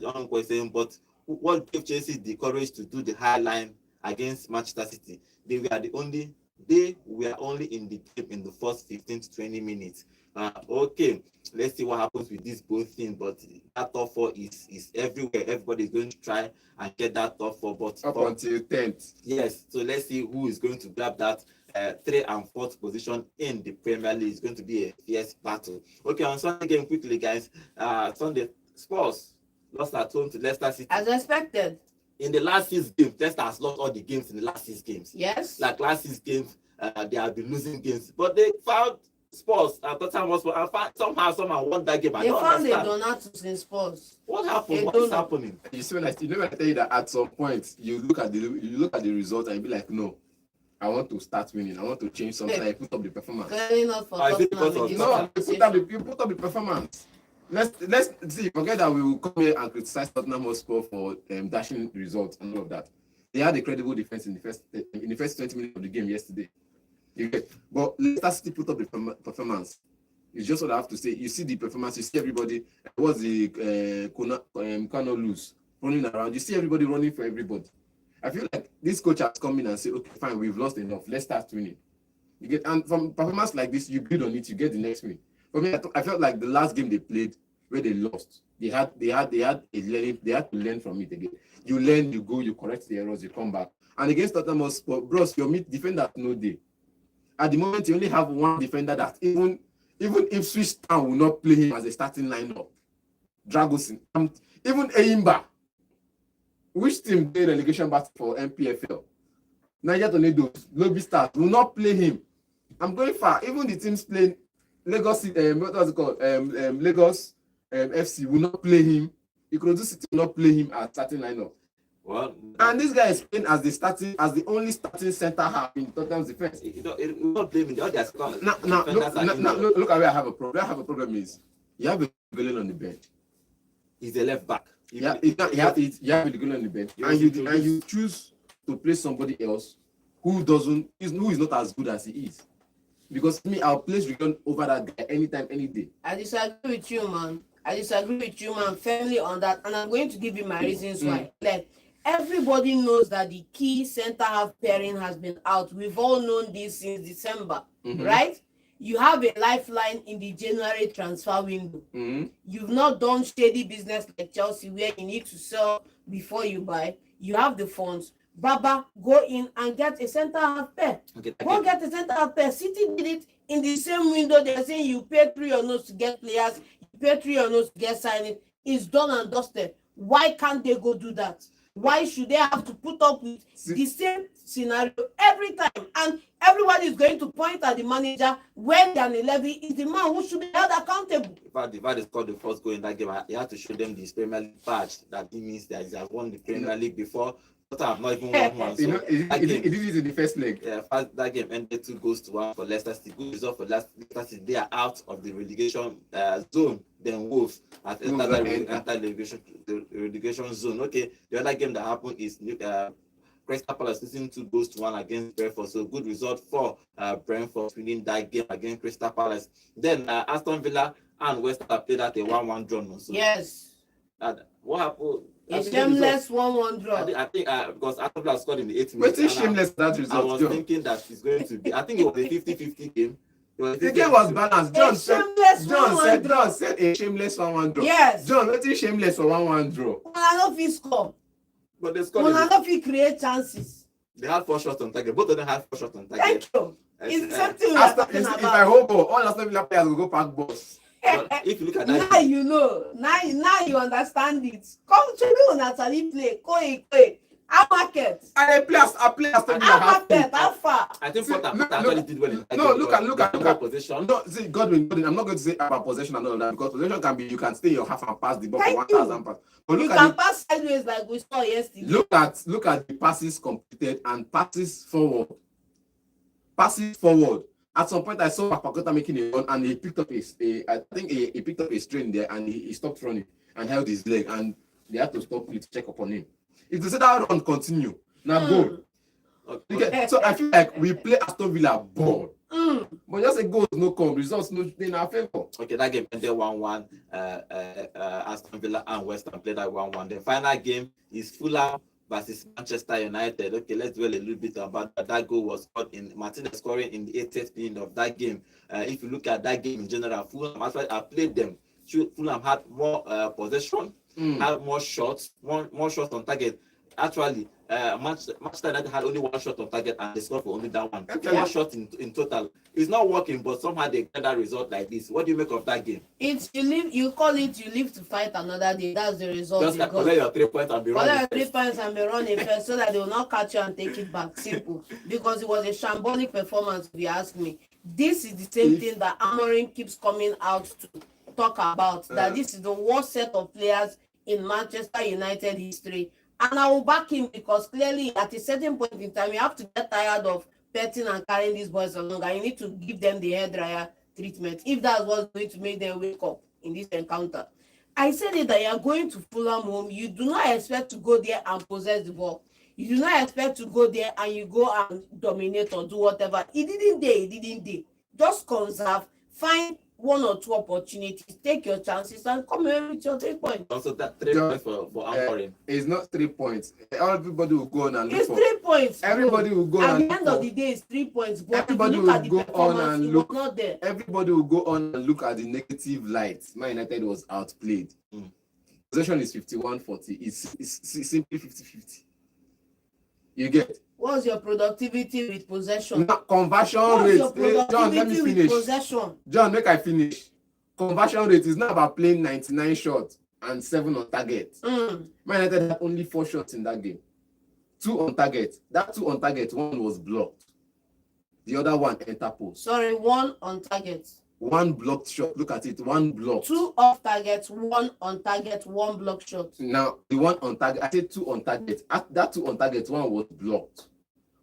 but what gave Chelsea the courage to do the high line against Manchester City? They were only in the game in the first 15 to 20 minutes. Okay, let's see what happens with these both things. But that top 4 is everywhere. Everybody is going to try and get that top 4. But up until 10th. Yes. So let's see who is going to grab that 3rd and 4th position in the Premier League. It's going to be a fierce battle. Okay, on Sunday game quickly, guys. Sunday Spurs lost at home to Leicester City. As expected. In the last 6 games, Leicester has lost all the games in the last 6 games. Yes. Like last 6 games, they have been losing games, but they found Spurs and Tottenham Hotspur and somehow won that game. They found a Donatus in Spurs. What happened? What is happening? You see, when I tell you that at some point you look at the result and you be like, no, I want to start winning. I want to change something. I put up the performance. Clearly not for No, you put up the performance. Let's see. Forget that we will come here and criticize Tottenham Hotspur for dashing results and all of that. They had a credible defense in the first 20 minutes of the game yesterday. But Leicester City put up the performance. It's just what I have to say. You see the performance. You see everybody. What's the Kano lose running around? You see everybody running for everybody. I feel like this coach has come in and say, okay, fine, we've lost enough. Let's start winning. And from performance like this, you build on it. You get the next win. For me, I felt like the last game they played where they lost. They had to learn from it again. You learn, you go, you correct the errors, you come back. And against Tottenham Hotspur, bros, your defender no day. At the moment, you only have one defender that even if Swiss Town will not play him as a starting lineup. Dragosin, even Eimba, which team played relegation battle for MPFL? Niger Tornadoes, Lobby Stars will not play him. I'm going far. Even the teams playing Lagos, Lagos FC will not play him. Ikorodu City will not play him as starting lineup. Well, and this guy is playing as the only starting center half in Tottenham's defense. You not blaming the others. Look at where I have a problem. Where I have a problem is you have a Gullen on the bench. He's a left back. You have a Gullen on the bench, and you choose to play somebody else who is not as good as he is. Because I'll place Regan over that guy anytime, any day. I disagree with you, man. Firmly on that, and I'm going to give you my reasons why. Like, everybody knows that the key center half pairing has been out. We've all known this since December, right? You have a lifeline in the January transfer window. You've not done shady business like Chelsea where you need to sell before you buy. You have the funds. Baba, go in and get a center half pair. Go get a center half pair. City did it in the same window. They're saying you pay 3 or notes to get players, you pay 3 or notes to get signing. It's done and dusted. Why can't they go do that? Why should they have to put up with the same scenario every time? And everybody is going to point at the manager when Daniel Levy is the man who should be held accountable. If I scored the first goal in that game, he had to show them the Premier League badge that he means that he has won the Premier League before. But I have not even won one. So it did it in the first leg. Yeah, that game ended 2-1 for Leicester City. Good result for Leicester City. They are out of the relegation zone. Then Wolves have entered the relegation zone. Okay, the other game that happened is Crystal Palace losing 2-1 against Brentford. So good result for Brentford winning that game against Crystal Palace. Then Aston Villa and West Ham played at a 1-1 draw. So yes. What happened? A shameless 1-1 draw. I think because Aston Villa scored in the 8th minute. Wait, shameless that result. I was thinking that it's going to be. I think it was a 50-50 game. The game was balanced. John said a shameless 1-1 draw. Yes. John, what is shameless for 1-1 draw? I don't feel score. But they scored. I don't feel create chances. They had 4 shots on target. Both of them had 4 shots on target. Thank you. It's something we are talking about. If I hope all Aston Villa players will go pack balls. If you look at that, now you know. Now you understand it. Come to me on Natalie play. Koi. Our market. I play Aston Villa half. How far? I think Potter actually did well in that no, game. look at position. No, see, Godwin, I'm not going to say about possession and all of that because possession can be you can stay your half and pass the ball for 1,000 passes. But you can pass sideways like we saw yesterday. Look at the passes completed and passes forward. At some point, I saw Pakota making a run and he picked up he picked up a strain there and he stopped running and held his leg and they had to stop to check upon him. If they say that run continue, now goal. Okay. So I feel like we play Aston Villa ball. But just a goals no come, results no in our favor. Okay, that game ended 1-1. Aston Villa and West Ham played at 1-1. The final game is Fulham versus Manchester United. Okay, let's dwell a little bit about that. That goal was scored in Martinez scoring in the 80th minute of that game. If you look at that game in general, Fulham, after I played them, Fulham had more possession, had more shots on target. Actually, Manchester United had only 1 shot on target and they scored for only that one. 1 shot in total. It's not working, but somehow they get that result like this. What do you make of that game? It's you live to fight another day. That's the result. Just collect your 3 points and be running. Collect your 3 points and be running first so that they will not catch you and take it back. Simple. Because it was a shambolic performance, if you ask me. This is the same thing that Amorim keeps coming out to talk about. That this is the worst set of players in Manchester United history. And I will back him because clearly at a certain point in time, you have to get tired of petting and carrying these boys along. And you need to give them the hairdryer treatment if that's what's going to make them wake up in this encounter. I said it that you are going to Fulham home. You do not expect to go there and possess the ball. You do not expect to go there and you go and dominate or do whatever. He didn't. Just conserve, find 1 or 2 opportunities, take your chances and come here with your 3 points. Also, that 3 points for Amorim. It's not 3 points. Everybody will go on and look it's 3 points. Everybody will go at and the end of the day, it's 3 points. But everybody if you look at the performance, it was not there. Everybody will go on and look at the negative light. Man United was outplayed. Possession is 51-40. It's simply 50-50. You get. What's your productivity with possession? Conversion rate. John, let me finish. Possession? John, make I finish. Conversion rate is not about playing 99 shots and 7 on target. Man United had only 4 shots in that game. 2 on target. That 2 on target, 1 was blocked. The other one entered post. Sorry, 1 on target. 1 blocked shot. Look at it. 1 blocked. 2 off target, 1 on target, 1 blocked shot. Now, the 1 on target, I said 2 on target. That 2 on target, 1 was blocked.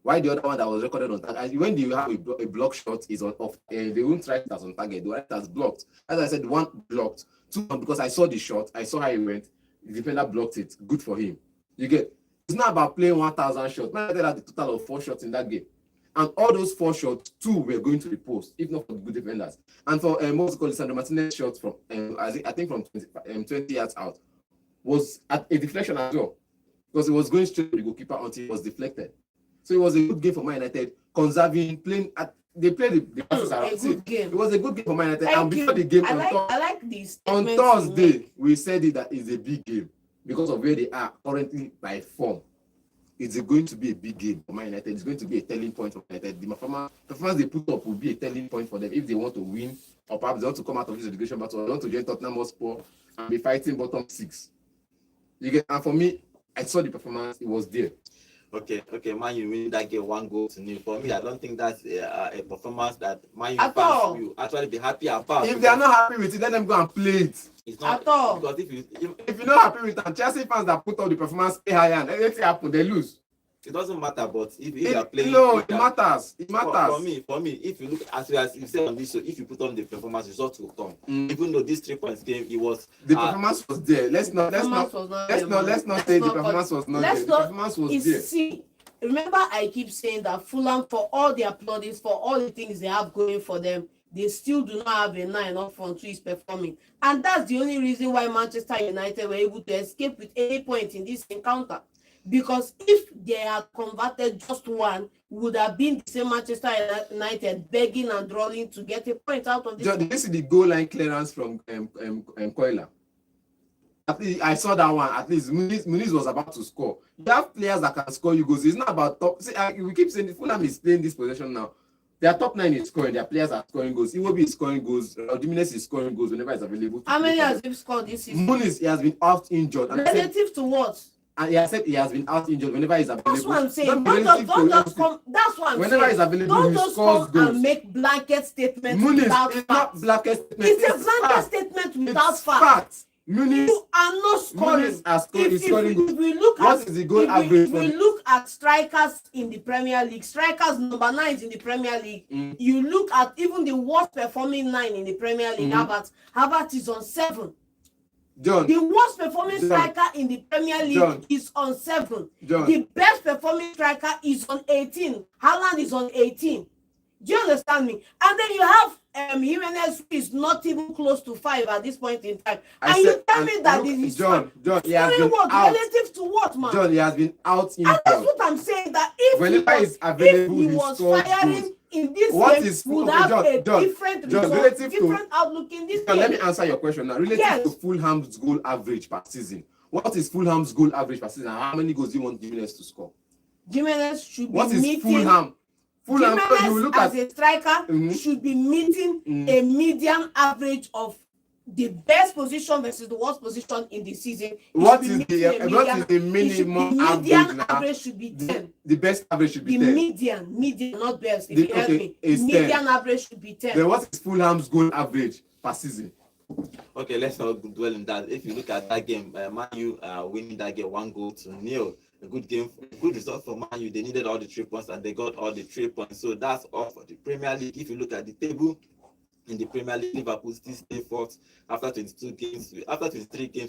Why the other one that was recorded on target? When you have a block shot is on off, they won't try it as on target. They write it as blocked. As I said, 1 blocked, 2 because I saw the shot, I saw how he went. The defender blocked it. Good for him. You get. It's not about playing 1,000 shots. Man, they had a total of 4 shots in that game, and all those 4 shots, 2 were going to the post, if not for the good defenders. And for most called Sandro Martinez shots from I think from 20 yards out was at a deflection as well. because it was going straight to the goalkeeper until it was deflected. So it was a good game for Man United, conserving, playing at they played the passes around. A good game. It was a good game for Man United. Thank And before you. the game I like this. on Thursday, we said it that is a big game because of where they are currently by form. It's going to be a big game for Man United. It's going to be a telling point for Man United. The performance they put up will be a telling point for them if they want to win, or perhaps they want to come out of this relegation battle, or they want to join Tottenham Hotspur and be fighting bottom 6. You get, and for me, I saw the performance. It was there. Okay, Man U win that game 1-0. For me, I don't think that's a performance that Man U fans will actually be happy about. If they are not happy with it, let them go and play it. It's not at all. because if you're not happy with it, and Chelsea fans that put up the performance pay higher, and anything happen, they lose. It doesn't matter, but if they are playing, it matters. It matters. For me, if you look as you said on this show, if you put on the performance, results will come. Even though this 3 points game, it was the performance was there. Let's not say the performance was not there. The performance was there. See, remember I keep saying that Fulham, for all their applaudits, for all the things they have going for them, they still do not have a 9 up front who is performing, and that's the only reason why Manchester United were able to escape with 8 points in this encounter. Because if they had converted just one, would have been the same Manchester United begging and drawing to get a point out of this. Did you see the goal line clearance from Koila? At least I saw that one. At least Muniz was about to score. You have players that can score you goals. It's not about top. See, we keep saying Fulham is playing this position now. Their top 9 is scoring. Their players are scoring goals. Iwobi is scoring goals. Jimenez is scoring goals whenever it's available. How many has he scored this season? Muniz, he has been out injured. Relative to what? And he has said he has been out injured whenever he's available. That's what I'm saying. That's what I'm whenever saying. he's available, Don't he just scores come goals. and make blanket statements Muniz, without it's facts. not blanket statement. It's a blanket statement without facts. Muniz, You are not scoring. If we look what is the goal average? We look at strikers in the Premier League. Strikers number 9 in the Premier League. You look at even the worst performing 9 in the Premier League. Havertz is on 7. John, the worst performing striker in the Premier League is on 7. The best performing striker is on 18. Haaland is on 18. Do you understand me? And then you have Jimenez, who is not even close to 5 at this point in time. You tell me that this is John, he has been what, out. Relative to what, man? John, he has been out in. And that's what I'm saying, that if he was firing in this game, would have a different result, different outlook in this game. Let me answer your question now. Relative to Fulham's goal average per season, what is Fulham's goal average per season? How many goals do you want Jimenez to score? Jimenez should be what is meeting. Fulham, Jimenez you look as at a striker should be meeting a median average of the best position versus the worst position in the season. What is the minimum average should be 10. The best average should be 10. Median, not best. If you help me, median average should be 10. Then what is Fulham's goal average per season? Okay, let's not dwell in that. If you look at that game, Man U winning that game 1-0. A good game, good result for Man U. They needed all the 3 points and they got all the 3 points. So that's all for the Premier League. If you look at the table in the Premier League, Liverpool still stay fourth after 23 games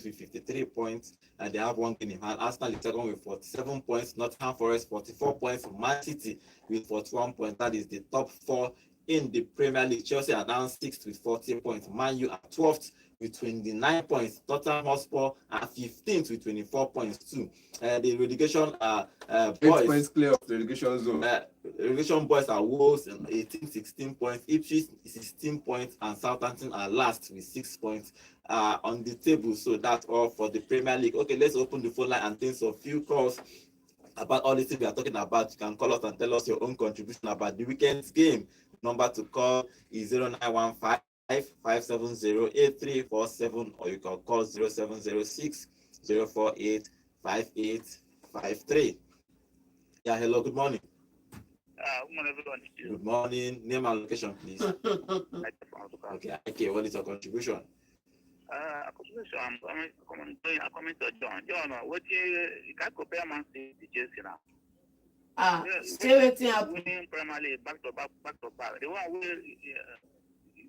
with 53 points, and they have 1 game in hand. Arsenal is second with 47 points. Nottingham Forest 44 points. Man City with 41 points. That is the top 4 in the Premier League. Chelsea are down 6th with 40 points. Man U are 12th with 29 points. Tottenham Hotspur are 15th with 24 points too. The relegation boys 8 points clear of the relegation zone. Relegation boys are Wolves 16 points. Ipswich 16 points, and Southampton are last with 6 points on the table. So that's all for the Premier League. Okay, let's open the phone line and think of few calls about all the things we are talking about. You can call us and tell us your own contribution about the weekend's game. Number to call is 0915 570-8347, or you can call 0706-048-5853. Yeah, hello, good morning. Good morning, everyone. Good morning. Name and location, please. Okay, what is your contribution? Contribution, I'm coming to John. John, what you can compare Man City to Chelsea now? Stay waiting up. Winning Premier League back to back. The one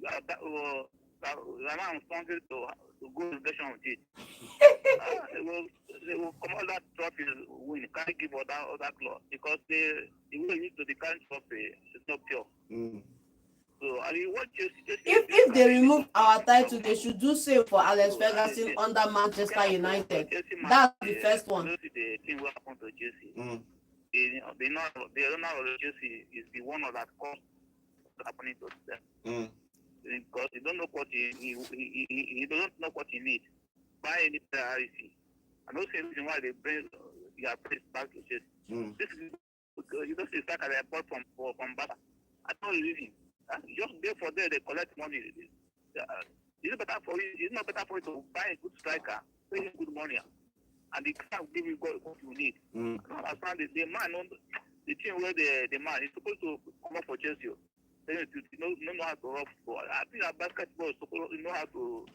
where I'm sponsored to go relegation with it. They will come out that trophy win. Can't give other club because the way used to the current trophy is not pure. So I mean, what If they remove our title, they should do same for Alex Ferguson under Manchester United. That's the first one. The thing will happen to Chelsea. Mm. The owner of Chelsea is the one that caused happening to them. Mm. Because he don't know what he doesn't know what he needs. Buy any priority. I don't see reason why they bring their place back to Chelsea. Mm. This is you don't see that they bought from Bata. I don't reason. Just there for there they collect money. It's better for you. It's not better for you to buy a good striker, pay him good money, and the club give you what you need. Mm. I found the man on the team where the man is supposed to come up for Chelsea. They know how to rough football. I think that basketball is supposed to know how to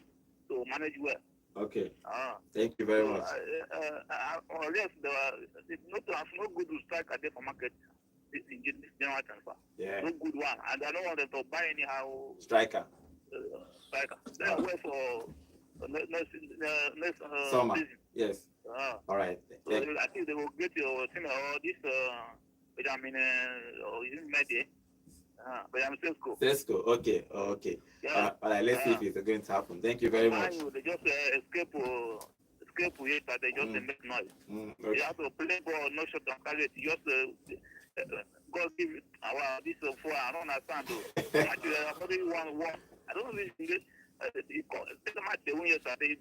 manage well. Okay. Thank you very much. Unless no good striker there for market in this general transfer. Yeah. No good one. And I don't want them to buy anyhow Striker. striker. They are wait for next Summer. season. Yes. All right. So I think they will get your team or this Benjamin or Mede. Benjamin Sesko. Sesko. Okay. Okay. Yeah. All right. Let's see if it's going to happen. Thank you very much. They just escape here, but they just make noise. Okay. You have to play ball, no shot on target. Just God give our this for I don't understand though. Actually, somebody won. I don't know this. The match they win yesterday.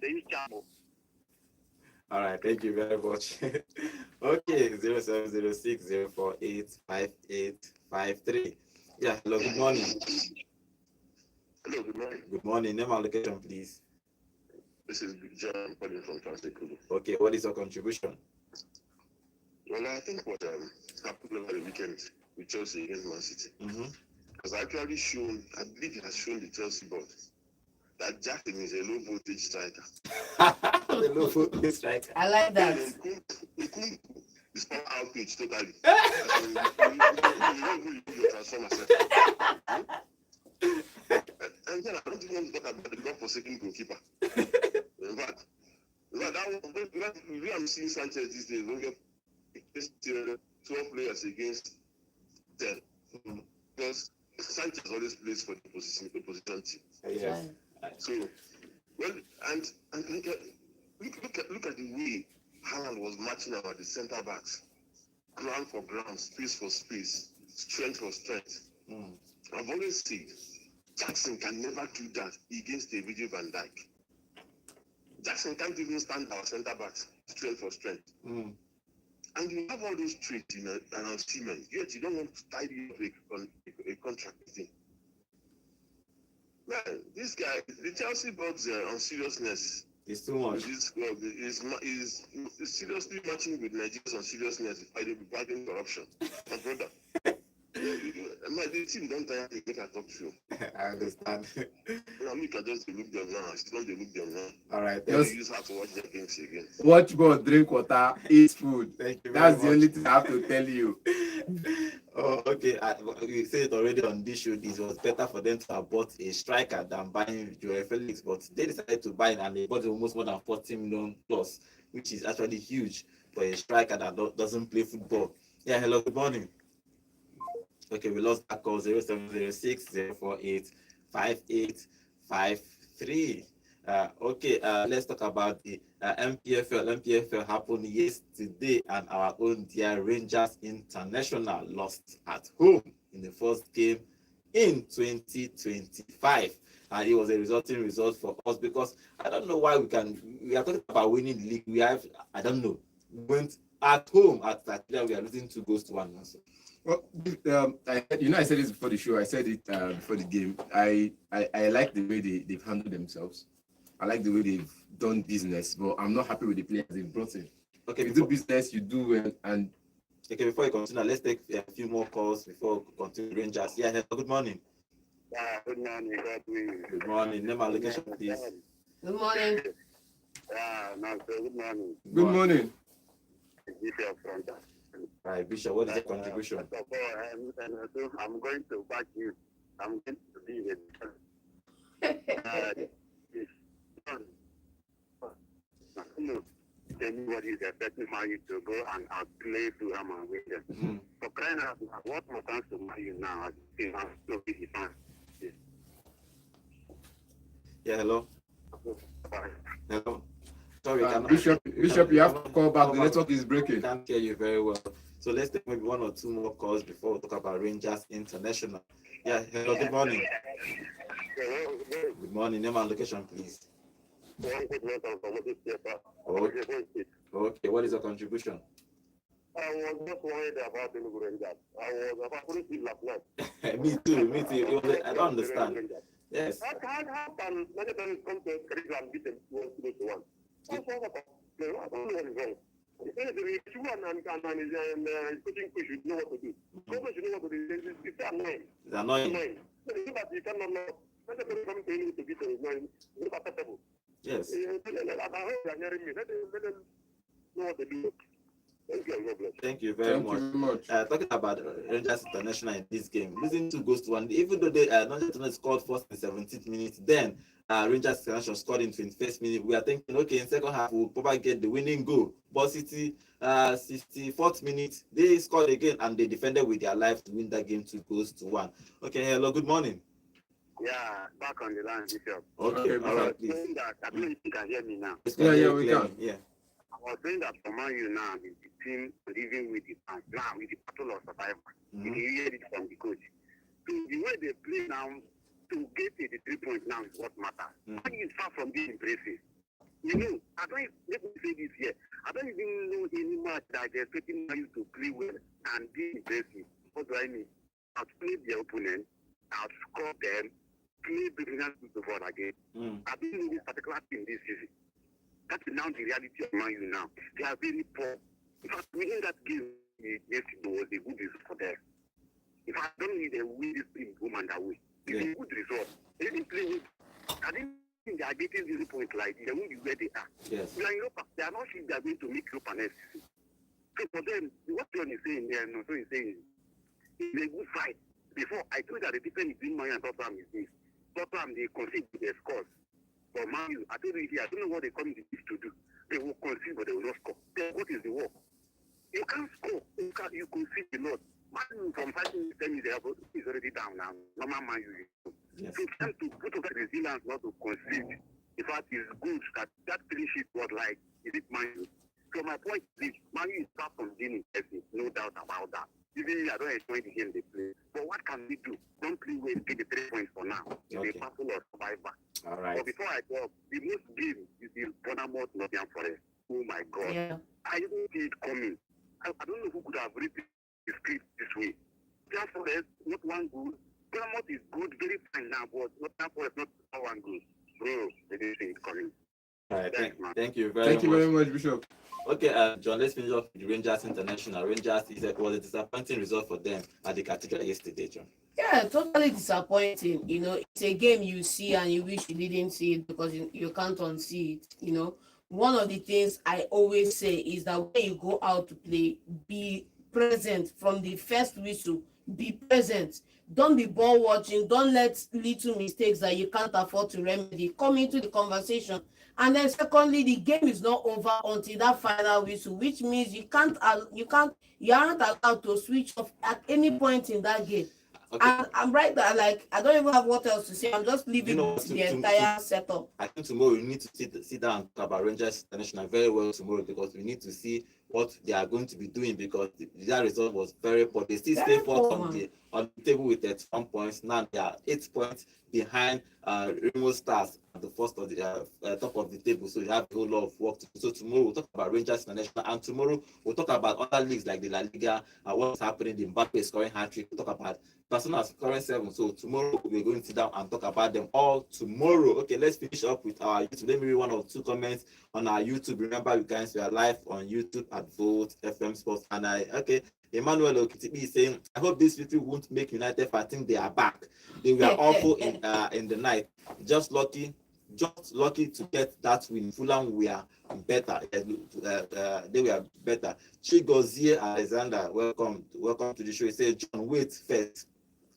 They use Chambo. All right, thank you very much. Okay, 0706 048 5853. Yeah, hello, good morning. Hello, good morning. Good morning. Name and location, please. This is John calling from Transekulu. Okay, what is your contribution? Well, I think what happened over the weekend with Chelsea against Man City has actually shown, I believe it has shown the Chelsea board that Jackson is a low voltage striker. The low voltage striker. I like that. Nkunku is power outpitch totally. And then I don't even want to talk about the God-forsaken goalkeeper. In fact, that one, we are seeing Sanchez these days. We get 12 players against 10. Because Sanchez always plays for the opposition team. Yes. So, well, and look at the way Haaland was matching about the centre backs, ground for ground, space for space, strength for strength. I've always said Jackson can never do that against a Virgil van Dijk. Jackson can't even stand our centre backs, strength for strength. And you have all those traits in an Osimhen, yet you don't want to tidy up a contract with him. Man, this guy, the Chelsea board's on seriousness. It's too much. This club is seriously matching with Nigeria's on seriousness fighting corruption. My brother. The team don't tire to get a talk to you. I understand. You can just look them now. Still don't look them now. All right. Yes. Use how to watch the games again. Watch ball, drink water, eat food. Thank you. That's the only thing I have to tell you. Oh, okay. We said it already on this show. It was better for them to have bought a striker than buying Joao Felix, but they decided to buy it and they bought almost more than 40 million plus, which is actually huge for a striker that doesn't play football. Yeah, hello, good morning. Okay, we lost that call 0706 048 5853. Okay, let's talk about the MPFL. MPFL happened yesterday, and our own dear Rangers International lost at home in the first game in 2025. And it was a resulting result for us because I don't know why we are talking about winning the league. We have, I don't know, went at home at Tatila, we are losing 2 goals to 1. Also. Well, I said this before the show. I said it before the game. I like the way they've handled themselves. I like the way they've done business, but I'm not happy with the players they've brought in. Okay, you do business, you do well, and okay, before you continue, let's take a few more calls before we continue. Rangers. Yeah, hello, good morning. Good morning. Good morning. Name and location, please. Good morning. Good morning. Good morning. All right, Bishop, what is your contribution? I'm going to back you. I'm going to be anybody is expecting Man U to go and outplay Fulham and win them. For crying out loud, what more comes to Man U now as a team and so be the fans? Yeah, hello. Hello. Sorry, Bishop, you have to call back. The network is breaking. Can't hear you very well. So let's take maybe one or two more calls before we talk about Rangers International. Yeah, hello, good morning. Good morning. Name and location, please. Okay, what is your contribution? I was just worried about the Rangers. I was about Me too. I don't understand. Yes. How can Manchester come to Cleveland and beat them 2-1? I don't know what is wrong. The Chuan and coaching coach should know what to do. Coach should know what to do. It's annoying. It's annoying. So you cannot know. Manchester coming to you to beat them is not acceptable. Yes. I hope they are hearing me. Let them know what to do. Thank you very much. Talking about Rangers International in this game, losing 2 goals to 1, even though they not scored first in 17th minute, then Rangers International scored in 21st minute. We are thinking, okay, in second half we'll probably get the winning goal. But City, 64th minute, they scored again and they defended with their life to win that game 2 goals to 1. Okay, hello, good morning. Yeah, back on the line, Bishop. Okay, all right, please. I believe you can hear me now. Yeah, we can. Yeah. I was saying that for Man U now, the team living with the fans, now with the battle of survival. You can hear it from the coach. So the way they play now, to get 83 points now is what matters. Man U is far from being impressive. You know, let me say this here. I don't even know any match that they're expecting Man U to play well and be impressive. What do I mean? Outplay their opponent, outscore them, play brilliant football again. I don't know this particular team this season. That's now the reality of Man U now. They are very poor. In fact, winning that game yesterday was a good result for them. If I don't need a win this team home and away, it's a good result. They didn't play with. I didn't think they are getting 0 points like they won't be where they are. Yes. We are in Europa. They are not sure they are going to make Europa next season. So for them, what John is saying there, no, so he's saying it's a good fight. Before, I told that the difference between Man U and Tottenham is this. Tottenham, they concede with their scores. For Man U, I told you here, I don't know what they come to do. They will concede, but they will not score. Then what is the work? You can't score. You concede a lot. Man U from fighting 10 minutes is already down now. Normal Man U. Yes. So trying to put over resilience not to concede. In fact, it's good that clean sheet was like, is it Man U? So my point is, Man U is far from being impressive, no doubt about that. Even I don't enjoy the game they play. But what can we do? Don't play well, get the 3 points for now. It's a battle of survivor. All right. But before I go, the most game is the Bournemouth Nottingham Forest. Oh my God. Yeah. I didn't see it coming. I don't know who could have written the script this way. Nottingham Forest, not one goal. Bournemouth is good, very fine now, but Nottingham Forest, not one goal. Bro, they didn't see it coming. All right, thank you Thank you very much, Bishop. Okay, John, let's finish off with Rangers International. Rangers was a disappointing result for them at the Cathedral yesterday, John. Yeah, totally disappointing. You know, it's a game you see and you wish you didn't see it because you can't unsee it. You know, one of the things I always say is that when you go out to play, be present from the first whistle. Be present. Don't be ball watching. Don't let little mistakes that you can't afford to remedy come into the conversation. And then secondly, the game is not over until that final whistle, which means you aren't allowed to switch off at any point in that game. Okay. And I'm right there, like I don't even have what else to say. I'm just leaving the entire setup. I think tomorrow we need to sit down and talk about Rangers International very well tomorrow because we need to see what they are going to be doing because that result was very poor. They still stay fourth on the table with 31 points. Now they are 8 points behind Remo Stars at the first of the top of the table. So you have a whole lot of work to do. So tomorrow we'll talk about Rangers International and tomorrow we'll talk about other leagues like the La Liga, what's happening, the Mbappe scoring hattrick. We'll talk about Barcelona scoring 7. So tomorrow we're going to sit down and talk about them all tomorrow. Okay, let's finish up with our YouTube. Let me read 1 or 2 comments on our YouTube. Remember, you guys, we are live on YouTube at Vote FM Sports. And Emmanuel Okitibi is saying, I hope this victory won't make United think they are back. They were awful in the night. Just lucky to get that win. Fulham were better. They were better. Chigozie Alexander, welcome to the show. He said, John, wait first.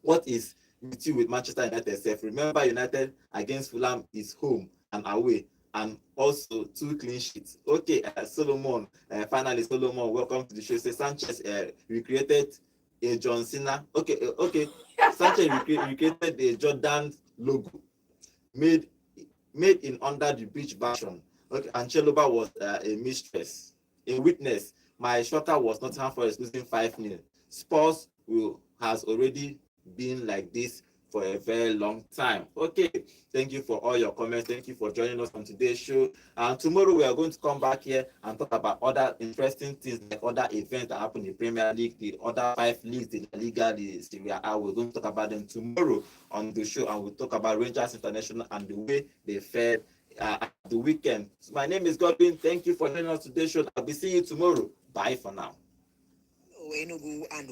What is with you with Manchester United self? Remember, United against Fulham is home and away. and also 2 clean sheets. Okay, Solomon, finally Solomon, welcome to the show. Say Sanchez recreated a John Cena. Okay. Sanchez recreated a Jordan logo made in under the bridge version. Okay, and Cheloba was a mistress, a witness. My shorter was Nottingham Forest losing 5-0. Spurs has already been like this for a very long time. Okay, thank you for all your comments. Thank you for joining us on today's show. And tomorrow we are going to come back here and talk about other interesting things, like other events that happen in the Premier League, the other 5 leagues, the Liga, the Serie A. We're going to talk about them tomorrow on the show, and we'll talk about Rangers International and the way they fared at the weekend. So my name is Godwin. Thank you for joining us today's show. I'll be seeing you tomorrow. Bye for now. Enugu and